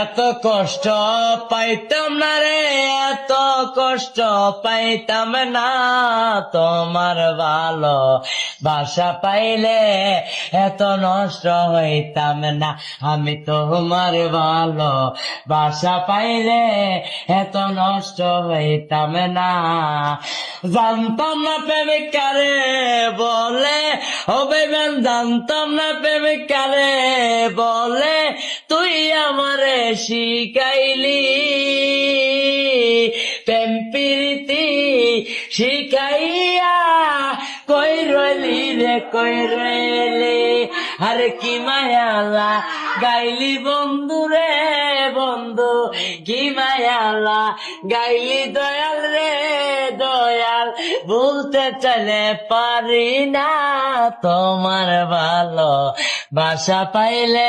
এত কষ্ট পাইতাম না রে, এত কষ্ট পাইতাম না, তোমার ভালো বাসা পাইলে এত নষ্ট হইতাম না। আমি তোমার ভালো বাসা পাইলে এত নষ্ট হইতাম না। জানতাম না প্রেমিক কারে বলে, ও বেমান জানতাম না প্রেমিক কারে বলে, তুই আমারে শিখাইলি প্রেম প্রীতি শিখাইয়া, কই রইলি রে কই রইলি, আরে কি মায়ালা গাইলি বন্ধু রে বন্ধু, কি মায়ালা গাইলি দয়াল রে দয়াল, বলতে চলে পারি না, তোমার ভালো বাসা পাইলে